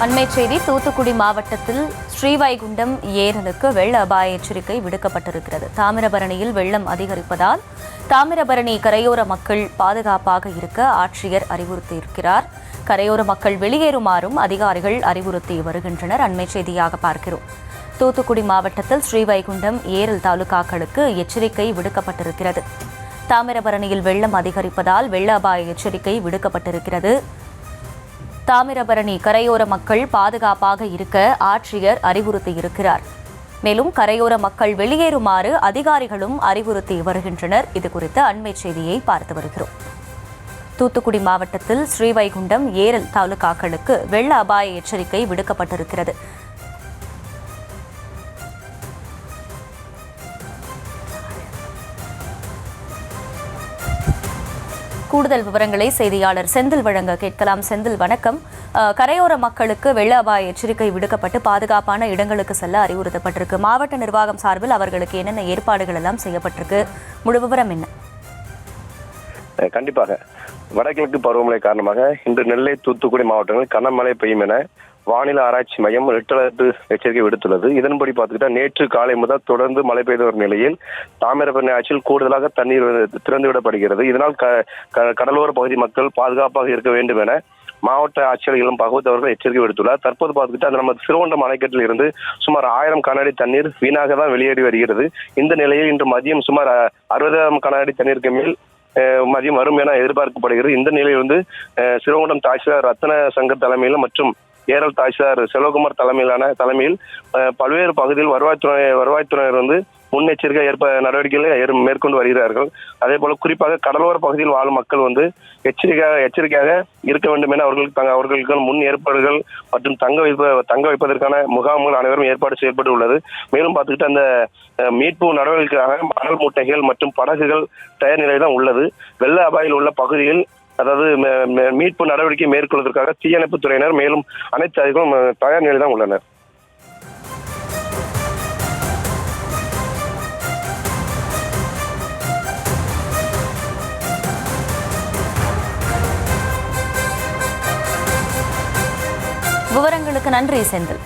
அண்மை செய்தி தூத்துக்குடி மாவட்டத்தில் ஸ்ரீவைகுண்டம் ஏரலுக்கு வெள்ள அபாய எச்சரிக்கை விடுக்கப்பட்டிருக்கிறது. தாமிரபரணியில் வெள்ளம் அதிகரிப்பதால் தாமிரபரணி கரையோர மக்கள் பாதுகாப்பாக இருக்க ஆட்சியர் அறிவுறுத்தியிருக்கிறார். கரையோர மக்கள் வெளியேறுமாறும் அதிகாரிகள் அறிவுறுத்தி வருகின்றனர். அண்மை செய்தியாக பார்க்கிறோம். தூத்துக்குடி மாவட்டத்தில் ஸ்ரீவைகுண்டம் ஏரல் தாலுகாக்களுக்கு எச்சரிக்கை விடுக்கப்பட்டிருக்கிறது. தாமிரபரணியில் வெள்ளம் அதிகரிப்பதால் வெள்ள அபாய எச்சரிக்கை விடுக்கப்பட்டிருக்கிறது. தாமிரபரணி கரையோர மக்கள் பாதுகாப்பாக இருக்க ஆட்சியர் அறிவுறுத்தியிருக்கிறார். மேலும் கரையோர மக்கள் வெளியேறுமாறு அதிகாரிகளும் அறிவுறுத்தி வருகின்றனர். இதுகுறித்த அண்மை செய்தியை பார்த்து வருகிறோம். தூத்துக்குடி மாவட்டத்தில் ஸ்ரீவைகுண்டம் ஏரல் தாலுகாக்களுக்கு வெள்ள அபாய எச்சரிக்கை விடுக்கப்பட்டிருக்கிறது. கூடுதல் விவரங்களை செய்தியாளர் செந்தில் வழங்க கேட்கலாம். செந்தில், வணக்கம். கரையோர மக்களுக்கு வெள்ள அபாய எச்சரிக்கை விடுக்கப்பட்டு பாதுகாப்பான இடங்களுக்கு செல்ல அறிவுறுத்தப்பட்டிருக்கு. மாவட்ட நிர்வாகம் சார்பில் அவர்களுக்கு என்னென்ன ஏற்பாடுகள் எல்லாம் செய்யப்பட்டிருக்கு? முழு விவரம் என்ன? கண்டிப்பாக வடகிழக்கு பருவமழை காரணமாக இன்று நெல்லை, தூத்துக்குடி மாவட்டங்களில் கனமழை பெய்யும் என வானிலை ஆராய்ச்சி மையம் ரெட் அலர்ட் எச்சரிக்கை விடுத்துள்ளது. இதன்படி பார்த்துக்கிட்டா நேற்று காலை முதல் தொடர்ந்து மழை பெய்த ஒரு நிலையில் தாமிரபரணி ஆற்றில் கூடுதலாக தண்ணீர் திறந்துவிடப்படுகிறது. இதனால் கடலோர பகுதி மக்கள் பாதுகாப்பாக இருக்க வேண்டும் என மாவட்ட ஆட்சியர் இளம் பகவத் அவர்கள் எச்சரிக்கை விடுத்துள்ளார். தற்போது பார்த்துக்கிட்டு அந்த நம்ம சிறுவண்டம் அணைக்கட்டில் இருந்து சுமார் 1000 கன அடி தண்ணீர் வீணாக தான் வெளியேறி வருகிறது. இந்த நிலையில் இன்று மதியம் சுமார் 60,000 கன அடி தண்ணீருக்கு மேல் மதியம் வரும் என எதிர்பார்க்கப்படுகிறது. இந்த நிலையில் வந்து சிறுவண்டம் தாசில்தார் ரத்ன சங்கர் தலைமையில் மற்றும் ஏரல் தாசில்தார் செல்வகுமார் தலைமையில் பல்வேறு பகுதியில் வருவாய்த்துறையினர் வந்து முன்னெச்சரிக்கை நடவடிக்கைகளை மேற்கொண்டு வருகிறார்கள். அதே போல குறிப்பாக கடலோர பகுதியில் வாழும் மக்கள் வந்து எச்சரிக்கையாக இருக்க வேண்டும் என அவர்களுக்கு முன் ஏற்பாடுகள் மற்றும் தங்க வைப்பதற்கான முகாம்கள் அனைவரும் ஏற்பாடு செய்யப்பட்டு உள்ளது. மேலும் பார்த்துக்கிட்டு அந்த மீட்பு நடவடிக்கைக்காக மணல் மூட்டைகள் மற்றும் படகுகள் தயார் நிலையில் தான் உள்ளது. வெள்ள அபாயில் உள்ள பகுதியில் அதாவது மீட்பு நடவடிக்கை மேற்கொள்வதற்காக தீயணைப்பு துறையினர் மேலும் அனைத்து அதிகாரிகளும் தயார் நிலையில் தான் உள்ளனர். விவரங்களுக்கு நன்றி செந்தில்.